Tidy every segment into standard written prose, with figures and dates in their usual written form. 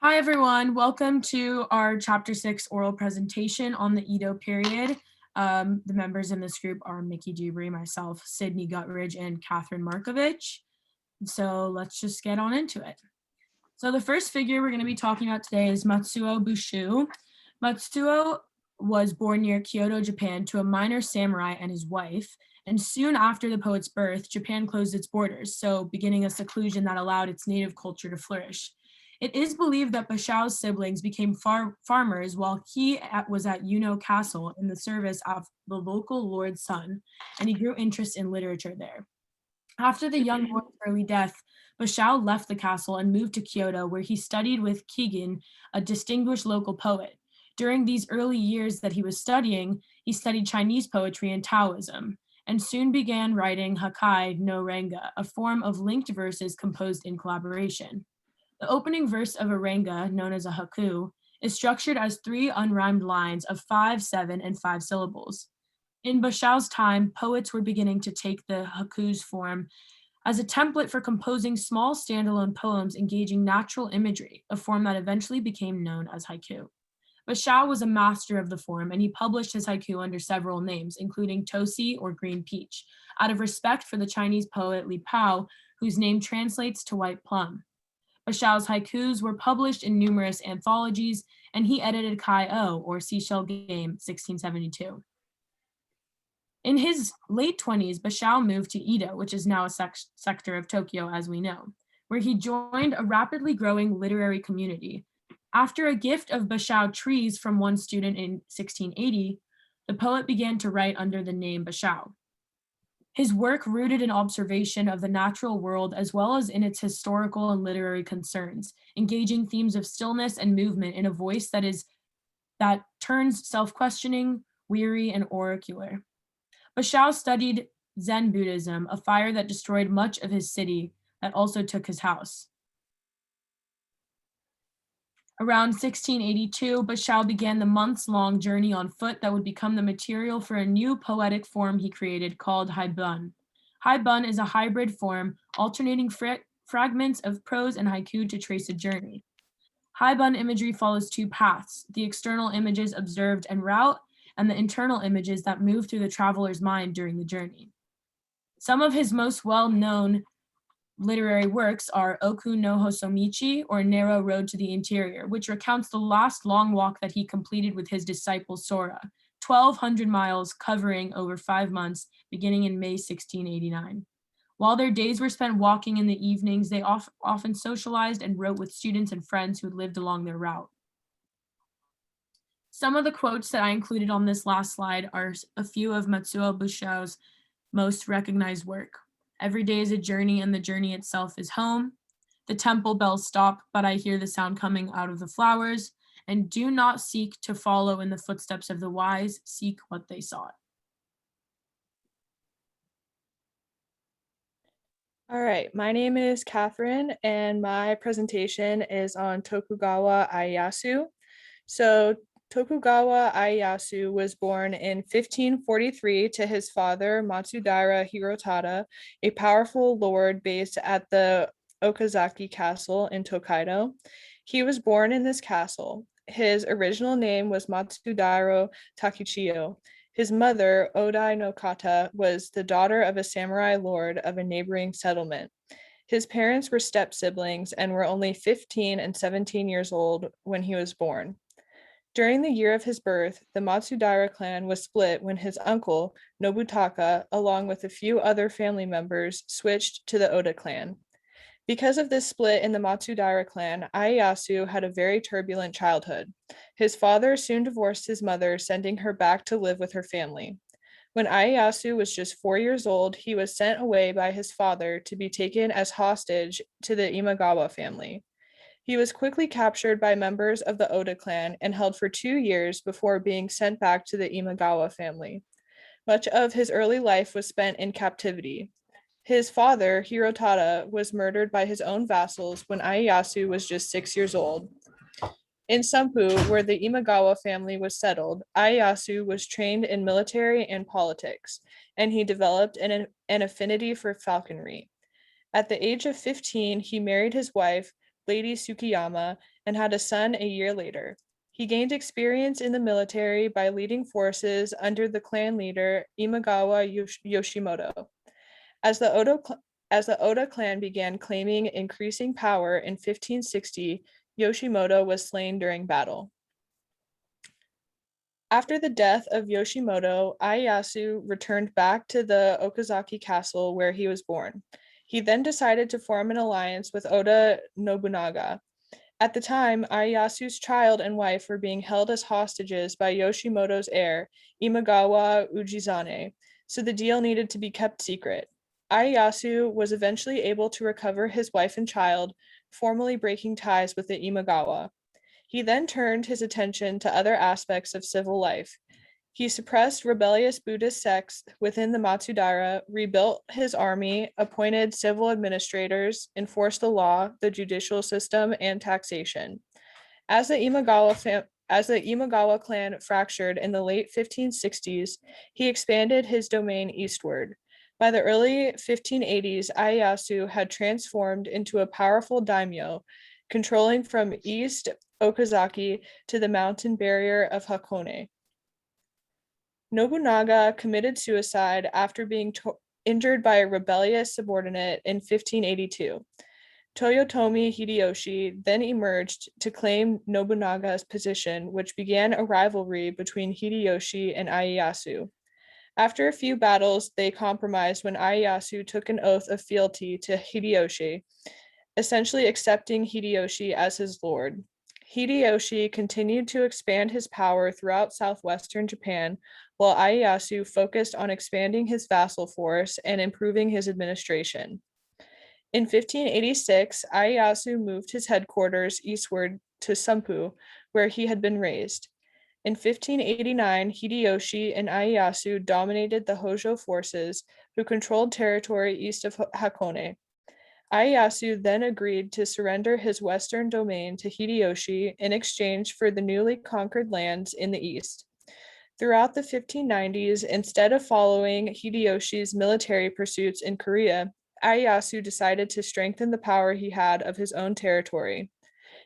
Hi, everyone. Welcome to our Chapter 6 oral presentation on the Edo period. The members in this group are Mickey Dubry, myself, Sydney Guttridge, and Catherine Markovich. So let's just get on into it. So the first figure we're going to be talking about today is Matsuo Bushu. Matsuo was born near Kyoto, Japan, to a minor samurai and his wife. And soon after the poet's birth, Japan closed its borders, so beginning a seclusion that allowed its native culture to flourish. It is believed that Bashao's siblings became farmers while he was at Yuno Castle in the service of the local lord's son, and he grew interest in literature there. After the young lord's early death, Bashao left the castle and moved to Kyoto, where he studied with Kigin, a distinguished local poet. During these early years that he was studying, he studied Chinese poetry and Taoism, and soon began writing Hakai no Renga, a form of linked verses composed in collaboration. The opening verse of a renga, known as a haiku, is structured as 3 unrhymed lines of 5, 7, and 5 syllables. In Bashao's time, poets were beginning to take the haiku's form as a template for composing small standalone poems engaging natural imagery, a form that eventually became known as haiku. Bashao was a master of the form, and he published his haiku under several names, including Tosi or Green Peach, out of respect for the Chinese poet Li Pao, whose name translates to white plum. Bashao's haikus were published in numerous anthologies, and he edited Kai-O, or Seashell Game, 1672. In his late 20s, Bashao moved to Edo, which is now a sector of Tokyo, as we know, where he joined a rapidly growing literary community. After a gift of Bashao trees from one student in 1680, the poet began to write under the name Bashao. His work rooted in observation of the natural world as well as in its historical and literary concerns, engaging themes of stillness and movement in a voice that turns self-questioning, weary, and oracular. Bashao studied Zen Buddhism, a fire that destroyed much of his city that also took his house. Around 1682, Bashao began the months-long journey on foot that would become the material for a new poetic form he created called haibun. Haibun is a hybrid form, alternating fragments of prose and haiku to trace a journey. Haibun imagery follows 2 paths, the external images observed en route, and the internal images that move through the traveler's mind during the journey. Some of his most well-known literary works are Oku no Hosomichi, or Narrow Road to the Interior, which recounts the last long walk that he completed with his disciple Sora, 1,200 miles covering over 5 months, beginning in May 1689. While their days were spent walking in the evenings, they often socialized and wrote with students and friends who lived along their route. Some of the quotes that I included on this last slide are a few of Matsuo Bushao's most recognized work. Every day is a journey, and the journey itself is home. The temple bells stop, but I hear the sound coming out of the flowers. And do not seek to follow in the footsteps of the wise, seek what they sought. All right, my name is Catherine, and my presentation is on Tokugawa Ieyasu. So Tokugawa Ieyasu was born in 1543 to his father, Matsudaira Hirotada, a powerful lord based at the Okazaki Castle in Tokaido. He was born in this castle. His original name was Matsudaira Takichiyo. His mother, Odai no Kata, was the daughter of a samurai lord of a neighboring settlement. His parents were step siblings and were only 15 and 17 years old when he was born. During the year of his birth, the Matsudaira clan was split when his uncle, Nobutaka, along with a few other family members, switched to the Oda clan. Because of this split in the Matsudaira clan, Ieyasu had a very turbulent childhood. His father soon divorced his mother, sending her back to live with her family. When Ieyasu was just 4 years old, he was sent away by his father to be taken as hostage to the Imagawa family. He was quickly captured by members of the Oda clan and held for 2 years before being sent back to the Imagawa family. Much of his early life was spent in captivity. His father, Hirotada, was murdered by his own vassals when Ieyasu was just 6 years old. In Sumpu, where the Imagawa family was settled, Ieyasu was trained in military and politics, and he developed an affinity for falconry. At the age of 15, he married his wife, Lady Tsukiyama, and had a son a year later. He gained experience in the military by leading forces under the clan leader Imagawa Yoshimoto. As the Oda clan began claiming increasing power in 1560, Yoshimoto was slain during battle. After the death of Yoshimoto, Ieyasu returned back to the Okazaki castle where he was born. He then decided to form an alliance with Oda Nobunaga. At the time, Ieyasu's child and wife were being held as hostages by Yoshimoto's heir, Imagawa Ujizane, so the deal needed to be kept secret. Ieyasu was eventually able to recover his wife and child, formally breaking ties with the Imagawa. He then turned his attention to other aspects of civil life. He suppressed rebellious Buddhist sects within the Matsudaira, rebuilt his army, appointed civil administrators, enforced the law, the judicial system, and taxation. As the Imagawa clan fractured in the late 1560s, he expanded his domain eastward. By the early 1580s, Ieyasu had transformed into a powerful daimyo, controlling from East Okazaki to the mountain barrier of Hakone. Nobunaga committed suicide after being injured by a rebellious subordinate in 1582. Toyotomi Hideyoshi then emerged to claim Nobunaga's position, which began a rivalry between Hideyoshi and Ieyasu. After a few battles, they compromised when Ieyasu took an oath of fealty to Hideyoshi, essentially accepting Hideyoshi as his lord. Hideyoshi continued to expand his power throughout southwestern Japan, while Ieyasu focused on expanding his vassal force and improving his administration. In 1586, Ieyasu moved his headquarters eastward to Sumpu, where he had been raised. In 1589, Hideyoshi and Ieyasu dominated the Hojo forces, who controlled territory east of Hakone. Ieyasu then agreed to surrender his western domain to Hideyoshi in exchange for the newly conquered lands in the east. Throughout the 1590s, instead of following Hideyoshi's military pursuits in Korea, Ieyasu decided to strengthen the power he had of his own territory.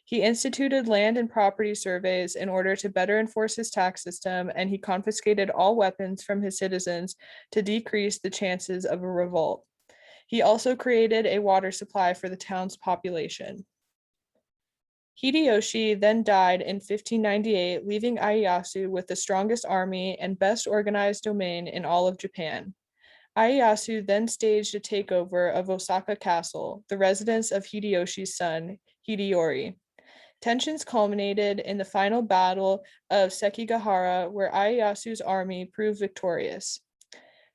He instituted land and property surveys in order to better enforce his tax system, and he confiscated all weapons from his citizens to decrease the chances of a revolt. He also created a water supply for the town's population. Hideyoshi then died in 1598, leaving Ieyasu with the strongest army and best organized domain in all of Japan. Ieyasu then staged a takeover of Osaka Castle, the residence of Hideyoshi's son, Hideyori. Tensions culminated in the final battle of Sekigahara, where Ieyasu's army proved victorious.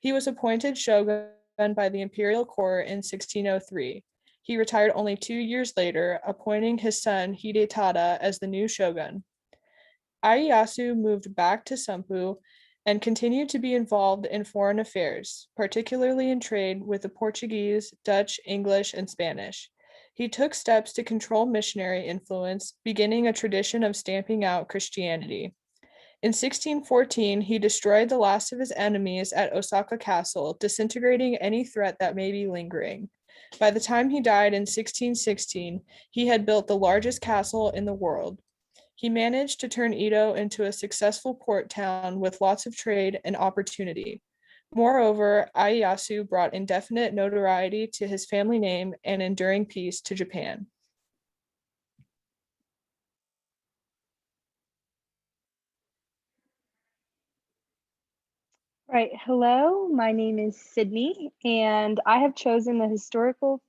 He was appointed shogun by the imperial court in 1603. He retired only 2 years later, appointing his son Hidetada as the new shogun. Ieyasu moved back to Sumpu and continued to be involved in foreign affairs, particularly in trade with the Portuguese, Dutch, English, and Spanish. He took steps to control missionary influence, beginning a tradition of stamping out Christianity. In 1614, he destroyed the last of his enemies at Osaka Castle, disintegrating any threat that may be lingering. By the time he died in 1616, he had built the largest castle in the world. He managed to turn Edo into a successful port town with lots of trade and opportunity. Moreover, Ieyasu brought indefinite notoriety to his family name and enduring peace to Japan. Right. Hello, my name is Sydney, and I have chosen the historical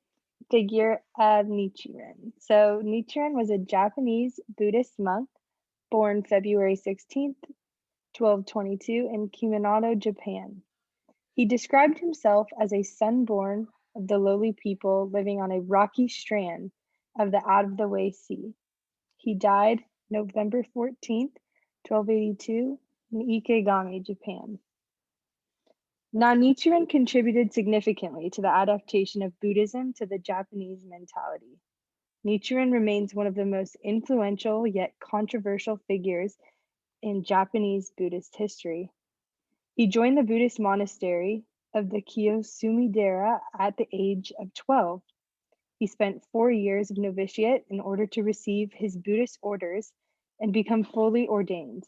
figure of Nichiren. So Nichiren was a Japanese Buddhist monk born February 16th, 1222 in Kumamoto, Japan. He described himself as a son born of the lowly people living on a rocky strand of the out-of-the-way sea. He died November 14th, 1282 in Ikegami, Japan. Now, Nichiren contributed significantly to the adaptation of Buddhism to the Japanese mentality. Nichiren remains one of the most influential yet controversial figures in Japanese Buddhist history. He joined the Buddhist monastery of the Kiyosumi-dera at the age of 12. He spent 4 years of novitiate in order to receive his Buddhist orders and become fully ordained.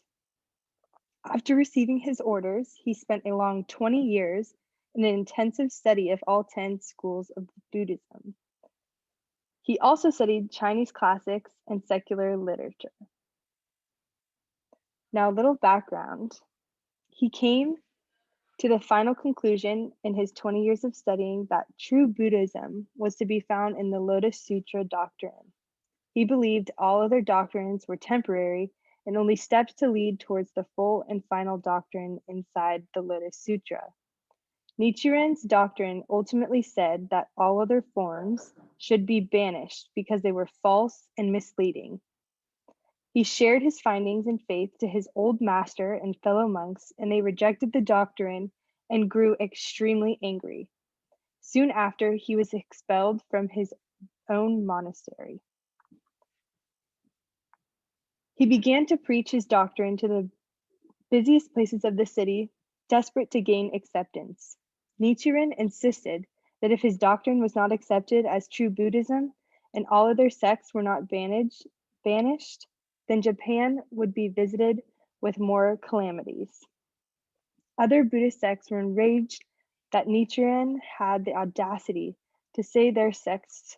After receiving his orders, he spent a long 20 years in an intensive study of all 10 schools of Buddhism. He also studied Chinese classics and secular literature. Now, a little background. He came to the final conclusion in his 20 years of studying that true Buddhism was to be found in the Lotus Sutra doctrine. He believed all other doctrines were temporary and only steps to lead towards the full and final doctrine inside the Lotus Sutra. Nichiren's doctrine ultimately said that all other forms should be banished because they were false and misleading. He shared his findings and faith to his old master and fellow monks, and they rejected the doctrine and grew extremely angry. Soon after, he was expelled from his own monastery. He began to preach his doctrine to the busiest places of the city, desperate to gain acceptance. Nichiren insisted that if his doctrine was not accepted as true Buddhism and all other sects were not banished, then Japan would be visited with more calamities. Other Buddhist sects were enraged that Nichiren had the audacity to say their sects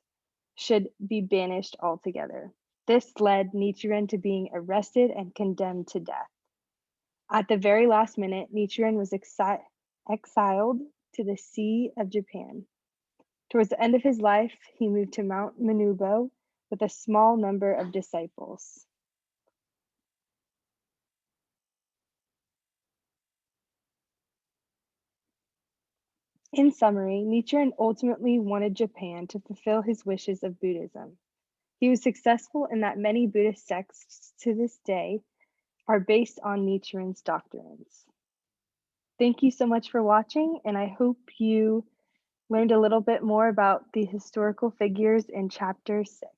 should be banished altogether. This led Nichiren to being arrested and condemned to death. At the very last minute, Nichiren was exiled to the Sea of Japan. Towards the end of his life, he moved to Mount Menubo with a small number of disciples. In summary, Nichiren ultimately wanted Japan to fulfill his wishes of Buddhism. He was successful in that many Buddhist sects to this day are based on Nichiren's doctrines. Thank you so much for watching, and I hope you learned a little bit more about the historical figures in Chapter 6.